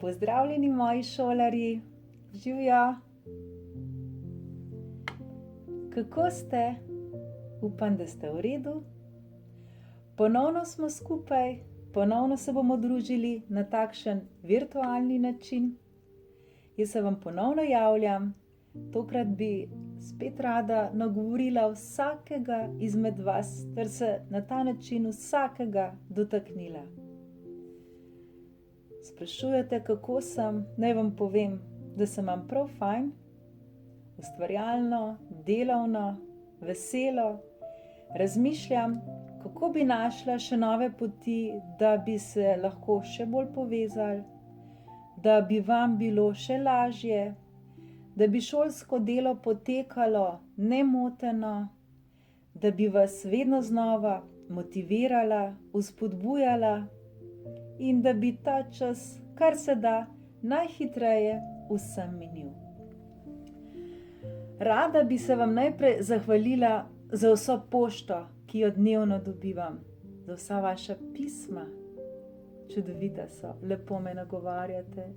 Pozdravljeni moji šolarji, živjo! Kako ste? Upam, da ste v redu. Ponovno smo skupaj, ponovno se bomo družili na takšen virtualni način. Jaz se vam ponovno javljam, tokrat bi spet rada nagovorila vsakega izmed vas, ter se na ta način vsakega dotaknila. Sprašujete, kako sem, naj vam povem, da sem vam prav fajn, ustvarjalno, delovno, veselo, razmišljam, kako bi našla še nove poti, da bi se lahko še bolj povezali, da bi vam bilo še lažje, da bi šolsko delo potekalo nemoteno, da bi vas vedno znova motivirala, vzpodbujala in da bi ta čas, kar se da, najhitreje vsem minil. Rada bi se vam najprej zahvalila za vso pošto, ki jo dnevno dobivam, za vsa vaša pisma. Čudovita so, lepo me nagovarjate,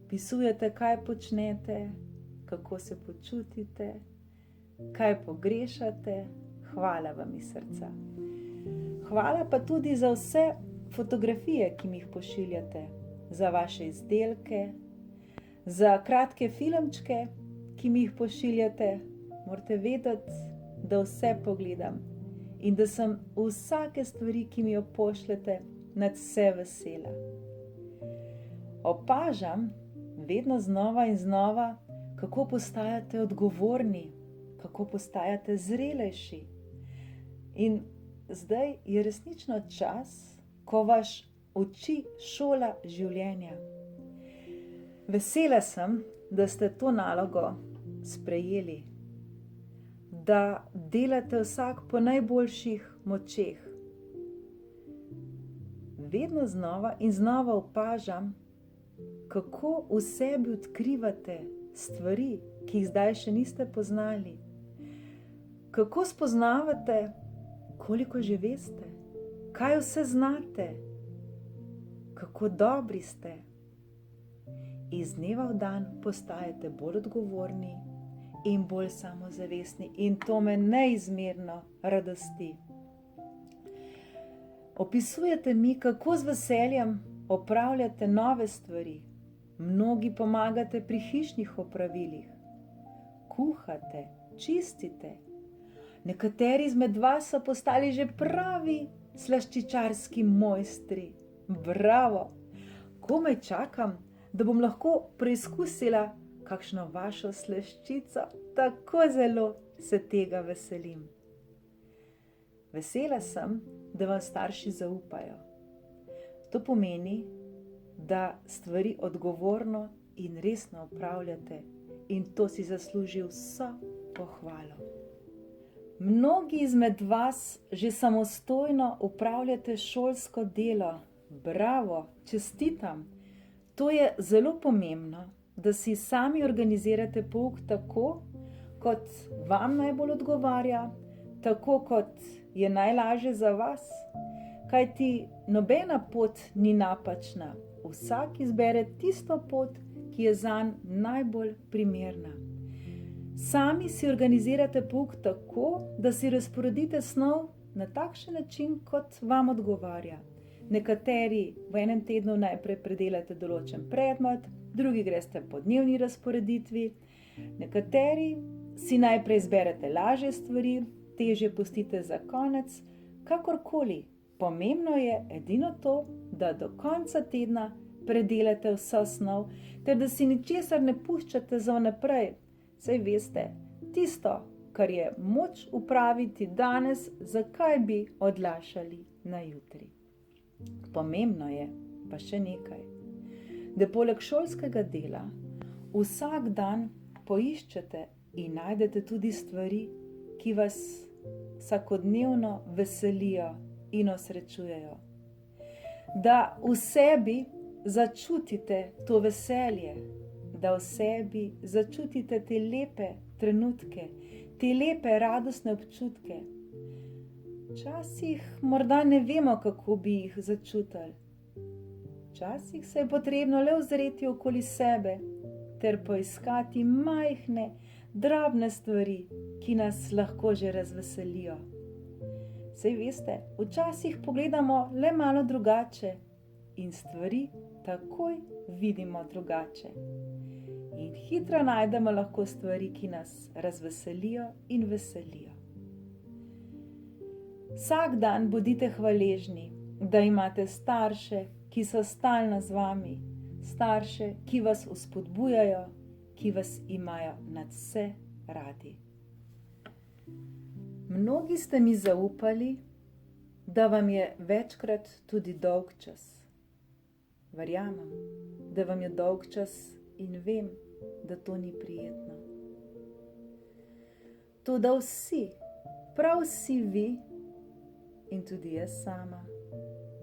pisujete, kaj počnete, kako se počutite, kaj pogrešate. Hvala vam iz srca. Hvala pa tudi za vse fotografije, ki mi jih pošiljate, za vaše izdelke, za kratke filmčke, ki mi jih pošiljate. Morate vedeti, da vse pogledam in da sem vsake stvari, ki mi jo pošljete, nadvse vesela. Opažam vedno znova in znova, kako postajate odgovorni, kako postajate zrelejši. In zdaj je resnično čas, ko vas uči šola življenja. Vesela sem, da ste to nalogo sprejeli, da delate vsak po najboljših močeh. Vedno znova in znova opažam, kako v sebi odkrivate stvari, ki jih zdaj še niste poznali. Kako spoznavate, koliko že veste, kaj vse znate, kako dobri ste. Iz dneva v dan postajate bolj odgovorni in bolj samozavestni in to me neizmerno radosti. Opisujete mi, kako z veseljem opravljate nove stvari. Mnogi pomagate pri hišnih opravilih. Kuhate, čistite. Nekateri izmed vas so postali že pravi slaščičarski mojstri. Bravo! Komaj čakam, da bom lahko preizkusila kakšno vašo slaščico. Tako zelo se tega veselim. Vesela sem, da vam starši zaupajo. To pomeni, da stvari odgovorno in resno opravljate in to si zasluži vso pohvalo. Mnogi izmed vas že samostojno upravljate šolsko delo. Bravo, čestitam. To je zelo pomembno, da si sami organizirate pouk tako, kot vam najbolj odgovarja, tako kot je najlažje za vas, kajti nobena pot ni napačna. Vsak izbere tisto pot, ki je zanj najbolj primerna. Sami si organizirate pouk tako, da si razporedite snov na takšen način, kot vam odgovarja. Nekateri v enem tednu najprej predelate določen predmet, drugi greste po dnevni razporeditvi, nekateri si najprej izberete lažje stvari, težje pustite za konec. Kakorkoli, pomembno je edino to, da do konca tedna predelate vso snov, ter da si ničesar ne puščate za vnaprej. Saj veste, tisto, kar je moč upraviti danes, zakaj bi odlašali na jutri. Pomembno je pa še nekaj, da poleg šolskega dela vsak dan poiščete in najdete tudi stvari, ki vas vsakodnevno veselijo in osrečujejo. Da v sebi začutite to veselje, da v sebi začutite te lepe trenutke, te lepe radostne občutke. Včasih morda ne vemo, kako bi jih začutili. Včasih se je potrebno le ozreti okoli sebe ter poiskati majhne, drobne stvari, ki nas lahko že razveselijo. Saj veste, včasih pogledamo le malo drugače in stvari takoj vidimo drugače. In hitro najdemo lahko stvari, ki nas razveselijo in veselijo. Vsak dan bodite hvaležni, da imate starše, ki so stalno z vami, starše, ki vas vzpodbujajo, ki vas imajo nad vse radi. Mnogi ste mi zaupali, da vam je večkrat tudi dolgčas. Verjamem, da vam je dolgčas in vem, da to ni prijetno. Toda vsi, prav vsi vi in tudi jaz sama,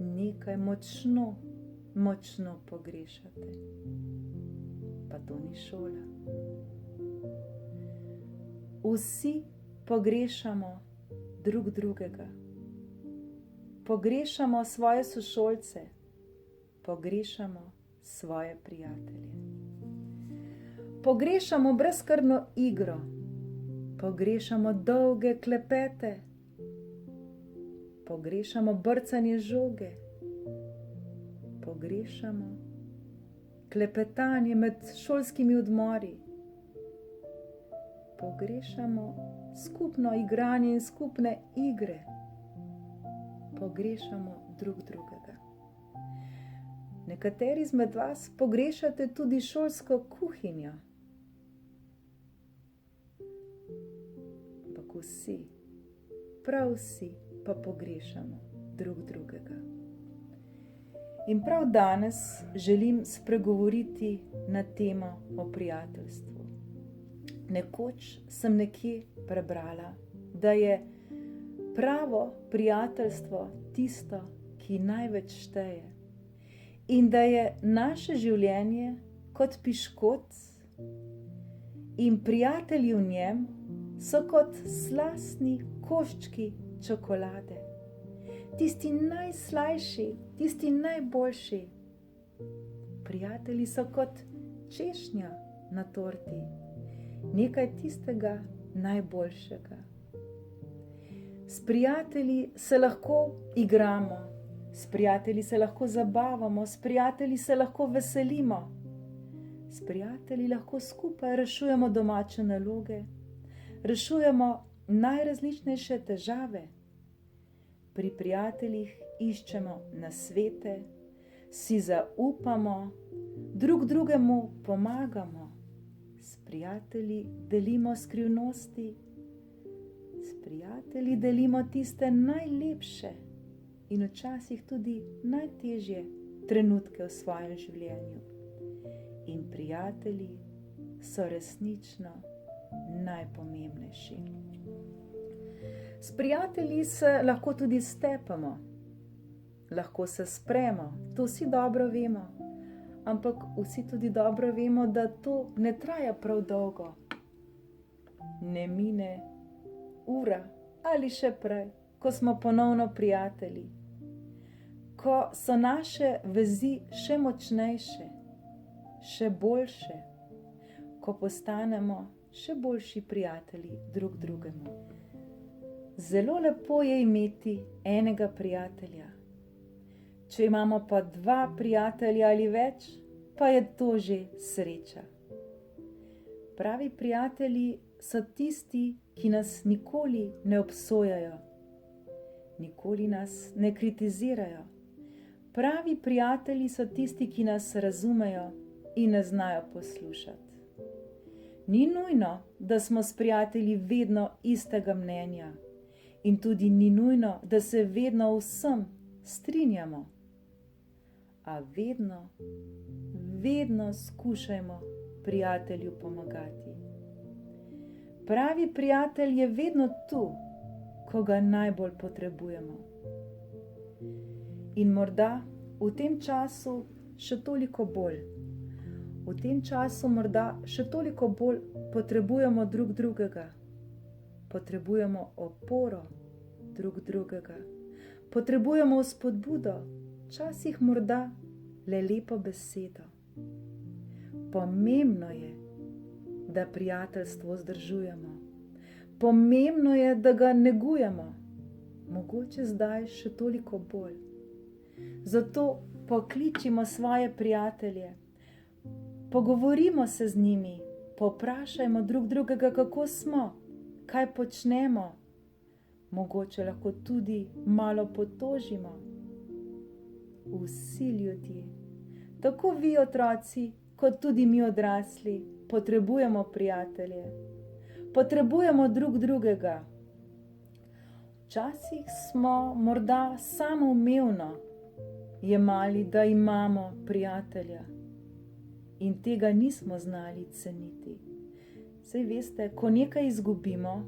nekaj močno, močno pogrešate. Pa to ni šola. Vsi pogrešamo drug drugega. Pogrešamo svoje sošolce, pogrešamo svoje prijatelje. Pogrešamo brezskrbno igro, pogrešamo dolge klepete, pogrešamo brcanje žoge, pogrešamo klepetanje med šolskimi odmori, pogrešamo skupno igranje in skupne igre, pogrešamo drug drugega. Nekateri izmed vas pogrešate tudi šolsko kuhinjo. Ampak vsi, prav vsi pa pogrešamo drug drugega. In prav danes želim spregovoriti na temo o prijateljstvu. Nekoč sem nekje prebrala, da je pravo prijateljstvo tisto, ki največ šteje. In da je naše življenje kot piškot in prijatelji v njem so kot slastni koščki čokolade. Tisti najslajši, tisti najboljši. Prijatelji so kot češnja na torti. Nekaj tistega najboljšega. S prijatelji se lahko igramo, s prijatelji se lahko zabavamo, s prijatelji se lahko veselimo. S prijatelji lahko skupaj rešujemo domače naloge, rešujemo najrazličnejše težave. Pri prijateljih iščemo nasvete, si zaupamo, drug drugemu pomagamo. S prijatelji delimo skrivnosti, s prijatelji delimo tiste najlepše in včasih tudi najtežje trenutke v svojem življenju. In prijatelji so resnično najpomembnejši. S prijatelji se lahko tudi stepamo, lahko se spremo, to vsi dobro vemo, ampak vsi tudi dobro vemo, da to ne traja prav dolgo. Ne mine ura ali še prej, ko smo ponovno prijatelji, ko so naše vezi še močnejše, še boljše, ko postanemo še boljši prijatelji drug drugemu. Zelo lepo je imeti enega prijatelja. Če imamo pa dva prijatelja ali več, pa je to že sreča. Pravi prijatelji so tisti, ki nas nikoli ne obsojajo, nikoli nas ne kritizirajo. Pravi prijatelji so tisti, ki nas razumejo in ne znajo poslušati. Ni nujno, da smo s prijatelji vedno istega mnenja in tudi ni nujno, da se vedno vsem strinjamo. A vedno skušajmo prijatelju pomagati. Pravi prijatelj je vedno tu, ko ga najbolj potrebujemo. In morda v tem času še toliko bolj. V tem času morda še toliko bolj potrebujemo drug drugega. Potrebujemo oporo drug drugega. Potrebujemo vzpodbudo, včasih morda le lepo besedo. Pomembno je, da prijateljstvo vzdržujemo. Pomembno je, da ga negujemo. Mogoče zdaj še toliko bolj. Zato pokličimo svoje prijatelje, pogovorimo se z njimi, povprašajmo drug drugega, kako smo, kaj počnemo. Mogoče lahko tudi malo potožimo. Vsi ljudje, tako vi otroci, kot tudi mi odrasli, potrebujemo prijatelje. Potrebujemo drug drugega. Včasih smo morda samoumevno jemali, da imamo prijatelja in tega nismo znali ceniti. Saj veste, ko nekaj izgubimo,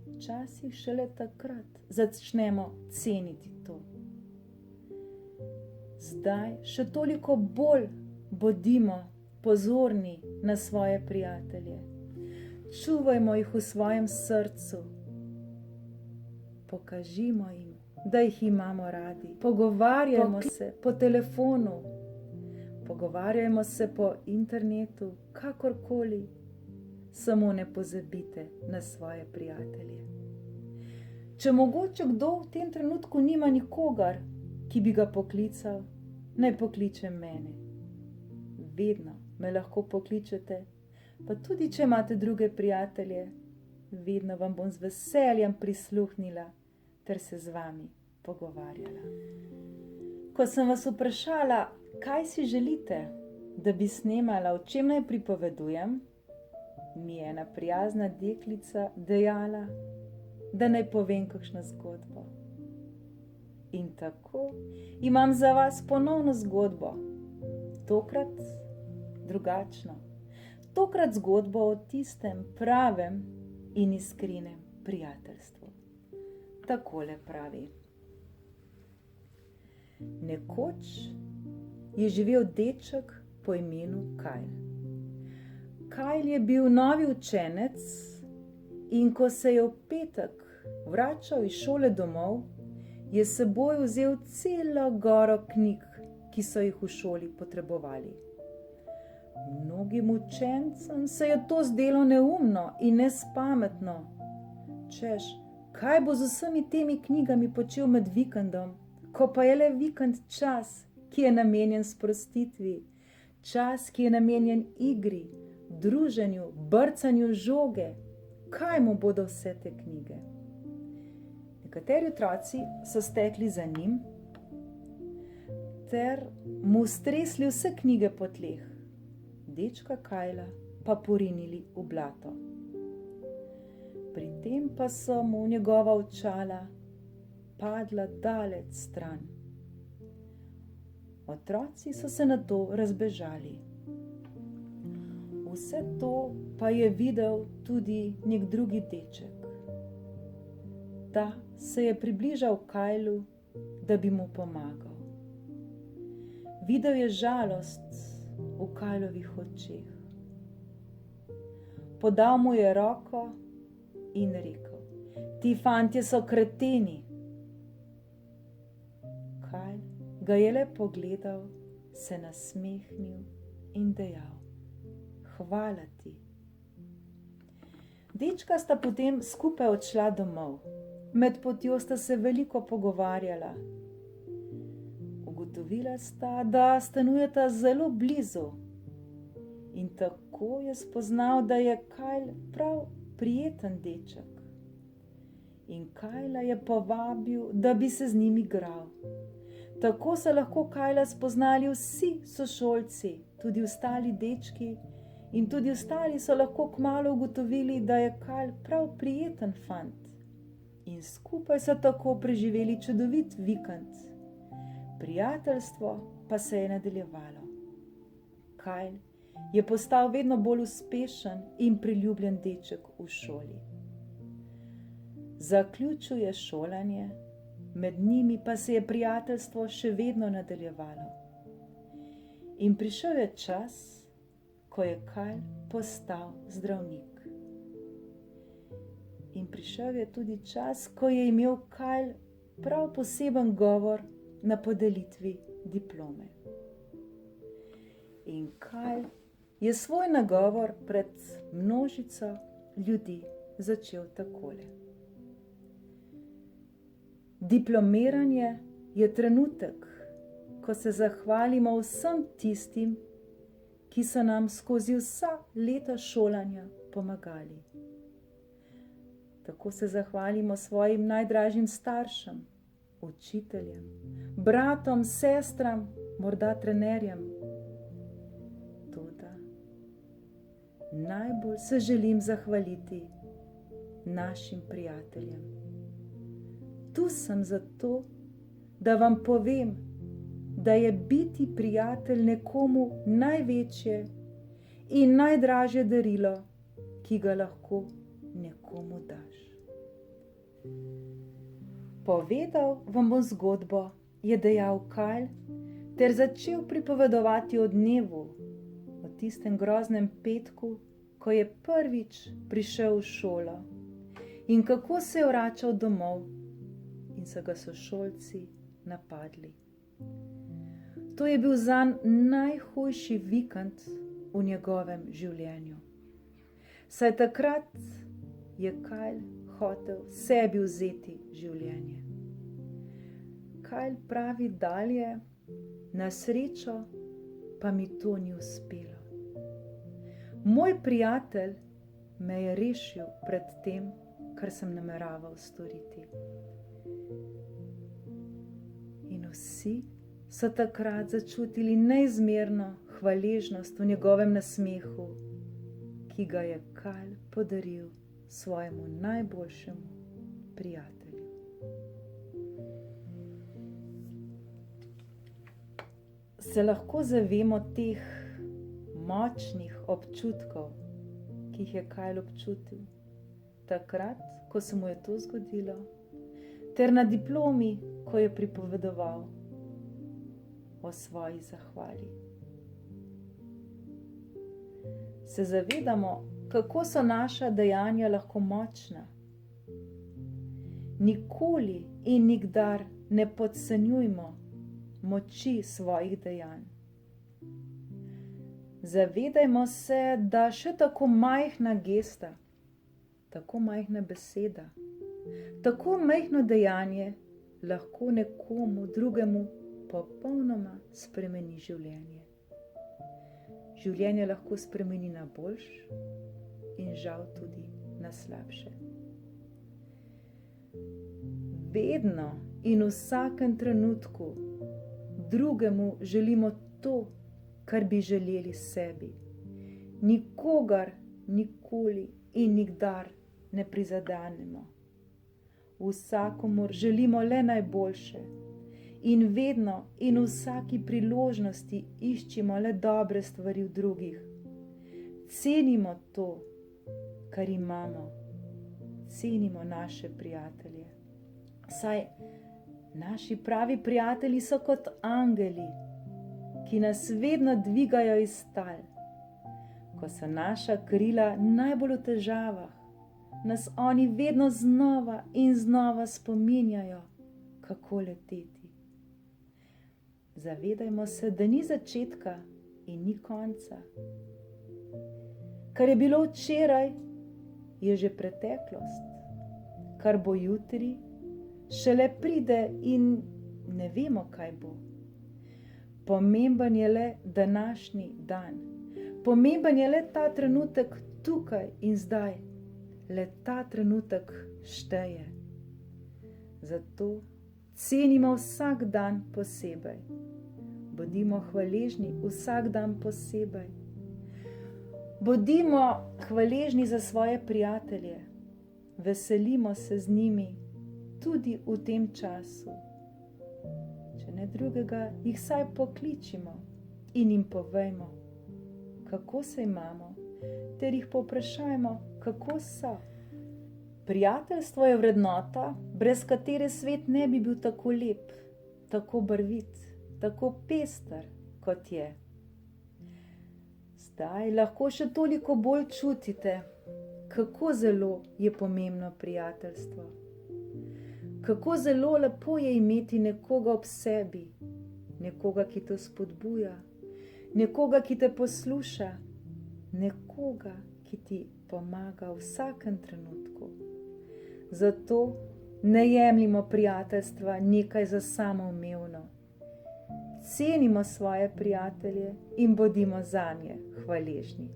včasih šele takrat začnemo ceniti to. Zdaj še toliko bolj bodimo pozorni na svoje prijatelje. Čuvajmo jih v svojem srcu. Pokažimo jim, da jih imamo radi. Pogovarjajmo se po telefonu, pogovarjajmo se po internetu, kakorkoli. Samo ne pozabite na svoje prijatelje. Če mogoče kdo v tem trenutku nima nikogar, ki bi ga poklical, naj pokliče mene. Vedno me lahko pokličete, pa tudi če imate druge prijatelje, vedno vam bom z veseljem prisluhnila ter se z vami pogovarjala. Ko sem vas vprašala, kaj si želite, da bi snemala, o čem naj pripovedujem, mi je ena prijazna deklica dejala, da naj povem kakšno zgodbo. In tako imam za vas ponovno zgodbo, tokrat drugačno. Tokrat zgodbo o tistem pravem in iskrenem prijateljstvu. Takole pravi. Nekoč je živel deček po imenu Kyle. Kyle je bil novi učenec in ko se je v petek vračal iz šole domov, je s seboj vzel celo goro knjig, ki so jih v šoli potrebovali. Mnogim učencem se je to zdelo neumno in nespametno. Češ, kaj bo z vsemi temi knjigami počel med vikendom, ko pa je le vikend čas, ki je namenjen sprostitvi, čas, ki je namenjen igri, druženju, brcanju žoge. Kaj mu bodo vse te knjige? Nekateri otroci so stekli za njim ter mu stresli vse knjige po tleh, dečka Kyla pa porinili v blato. Pri tem pa so mu njegova očala padla daleč stran. Otroci so se nato razbežali. Vse to pa je videl tudi nek drugi deček. Ta se je približal Kylu, da bi mu pomagal. Videl je žalost v Kylovih očeh. Podal mu je roko in rekel: ti fantje so kreteni. Kyle ga je le pogledal, se nasmehnil in dejal: hvala ti. Dečka sta potem skupaj odšla domov. Med potjo sta se veliko pogovarjala. Ugotovila sta, da stanujeta zelo blizu. In tako je spoznal, da je Kyle prav prijeten deček. In Kyla je povabil, da bi se z njim igral. Tako so lahko Kyla spoznali vsi sošolci, tudi ostali dečki, in tudi ostali so lahko kmalu ugotovili, da je Kyle prav prijeten fant. In skupaj so tako preživeli čudovit vikend. Prijateljstvo pa se je nadaljevalo. Kyle je postal vedno bolj uspešen in priljubljen deček v šoli. Zaključuje šolanje, med njimi pa se je prijateljstvo še vedno nadaljevalo. In prišel je čas, ko je Kyle postal zdravnik. In prišel je tudi čas, ko je imel Kyle prav poseben govor na podelitvi diplome. In Kyle je svoj nagovor pred množico ljudi začel takole. Diplomiranje je trenutek, ko se zahvalimo vsem tistim, ki so nam skozi vsa leta šolanja pomagali. Tako se zahvalimo svojim najdražjim staršem, učiteljem, bratom, sestram, morda trenerjem. Toda najbolj se želim zahvaliti našim prijateljem. Tu sem zato, da vam povem, da je biti prijatelj nekomu največje in najdražje darilo, ki ga lahko nekomu daš. Povedal vam bom zgodbo, je dejal Kyle, ter začel pripovedovati o dnevu, o tistem groznem petku, ko je prvič prišel v šolo in kako se je vračal domov in so ga sošolci napadli. To je bil zanj najhujši vikend v njegovem življenju. Saj takrat je Kyle hotel sebi vzeti življenje. Kyle pravi dalje, na srečo pa mi to ni uspelo. Moj prijatelj me je rešil pred tem, kar sem nameraval storiti. In vsi so takrat začutili neizmerno hvaležnost v njegovem nasmehu, ki ga je Kyle podaril svojemu najboljšemu prijatelju. Se lahko zavemo teh močnih občutkov, ki jih je Kyle občutil takrat, ko se mu je to zgodilo, ter na diplomi, ko je pripovedoval o svoji zahvali. Se zavedamo, kako so naša dejanja lahko močna. Nikoli in nikdar ne podcenjujmo moči svojih dejanj. Zavedajmo se, da še tako majhna gesta, tako majhna beseda, tako majhno dejanje lahko nekomu drugemu popolnoma spremeni življenje. Življenje lahko spremeni na boljš in žal tudi na slabše. Vedno in v vsakem trenutku drugemu želimo to, kar bi želeli sebi. Nikogar, nikoli in nikdar ne prizadenemo. Vsakomur želimo le najboljše in vedno in v vsaki priložnosti iščimo le dobre stvari v drugih. Cenimo to, kar imamo. Cenimo naše prijatelje. Saj naši pravi prijatelji so kot angeli, ki nas vedno dvigajo iz tal. Ko so naša krila najbolj v težavah, nas oni vedno znova in znova spominjajo, kako leteti. Zavedajmo se, da ni začetka in ni konca. Kar je bilo včeraj, je že preteklost. Kar bo jutri, šele pride in ne vemo, kaj bo. Pomemben je le današnji dan. Pomemben je le ta trenutek tukaj in zdaj. Le ta trenutek šteje. Zato cenimo vsak dan posebej. Bodimo hvaležni vsak dan posebej. Bodimo hvaležni za svoje prijatelje. Veselimo se z njimi tudi v tem času. Če ne drugega, jih vsaj pokličimo in jim povejmo, kako se imamo, ter jih povprašajmo, kako so. Prijateljstvo je vrednota, brez katere svet ne bi bil tako lep, tako barvit, tako pester, kot je. Zdaj lahko še toliko bolj čutite, kako zelo je pomembno prijateljstvo. Kako zelo lepo je imeti nekoga ob sebi, nekoga, ki to spodbuja, nekoga, ki te posluša, nekoga, ki ti pomaga v vsakem trenutku. Zato ne jemljimo prijateljstva nekaj za samoumevno. Cenimo svoje prijatelje in bodimo zanje hvaležni.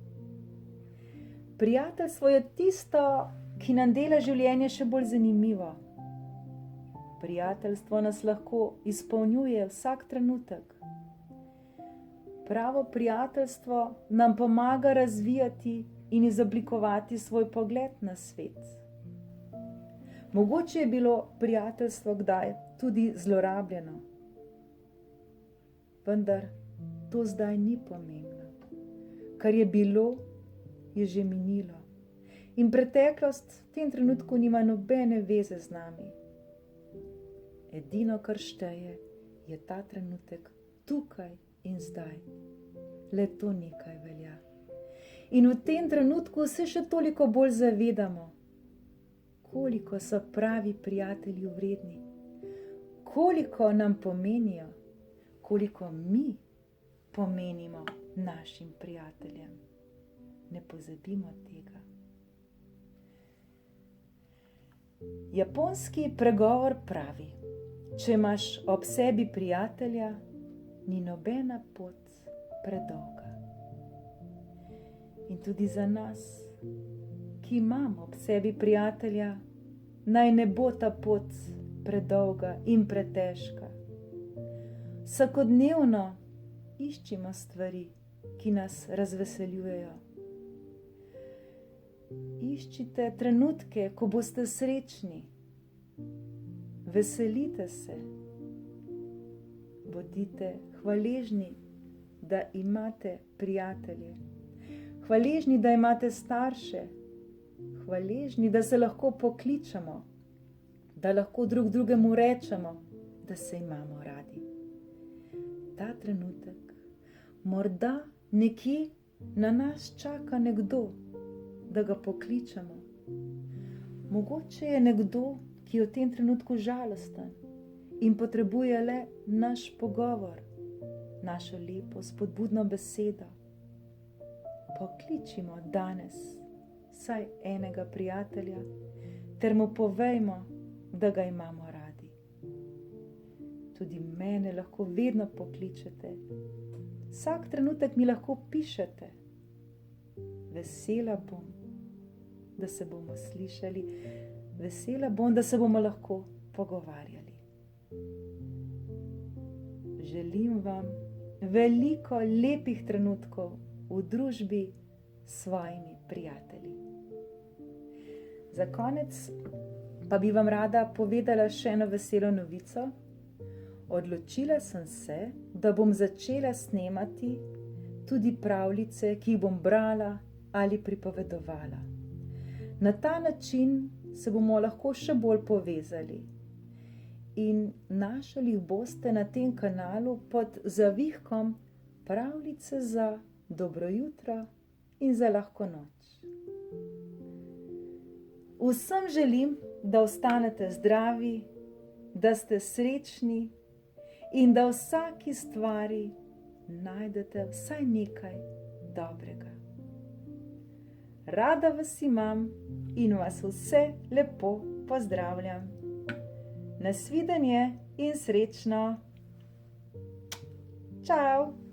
Prijateljstvo je tisto, ki nam dela življenje še bolj zanimivo. Prijateljstvo nas lahko izpolnjuje vsak trenutek. Pravo prijateljstvo nam pomaga razvijati in izoblikovati svoj pogled na svet. Mogoče je bilo prijateljstvo kdaj tudi zlorabljeno, vendar to zdaj ni pomembno. Kar je bilo, je že minilo. In preteklost v tem trenutku nima nobene veze z nami. Edino, kar šteje, je ta trenutek tukaj in zdaj. Le to nekaj velja. In v tem trenutku se še toliko bolj zavedamo, koliko so pravi prijatelji vredni, koliko nam pomenijo, koliko mi pomenimo našim prijateljem. Ne pozabimo tega. Japonski pregovor pravi: če imaš ob sebi prijatelja, ni nobena pot predolga. In tudi za nas, ki imamo ob sebi prijatelja, naj ne bo ta pot predolga in pretežka. Vsakodnevno iščimo stvari, ki nas razveseljujejo. Iščite trenutke, ko boste srečni. Veselite se. Bodite hvaležni, da imate prijatelje. Hvaležni, da imate starše. Hvaležni, da se lahko pokličemo, da lahko drug drugemu rečemo, da se imamo radi. Ta trenutek morda nekje na nas čaka nekdo, da ga pokličemo. Mogoče je nekdo, ki je v tem trenutku žalosten in potrebuje le naš pogovor, našo lepo spodbudno besedo. Pokličimo danes vsaj enega prijatelja ter mu povejmo, da ga imamo radi. Tudi mene lahko vedno pokličete. Vsak trenutek mi lahko pišete. Vesela bom, da se bomo slišali. Vesela bom, da se bomo lahko pogovarjali. Želim vam veliko lepih trenutkov v družbi s svojimi prijatelji. Za konec pa bi vam rada povedala še eno veselo novico. Odločila sem se, da bom začela snemati tudi pravljice, ki jih bom brala ali pripovedovala. Na ta način se bomo lahko še bolj povezali in našli jih boste na tem kanalu pod zavihkom Pravljice za dobro jutro in za lahko noč. Vsem želim, da ostanete zdravi, da ste srečni in da v vsaki stvari najdete vsaj nekaj dobrega. Rada vas imam in vas vse lepo pozdravljam. Nasvidenje in srečno! Čau!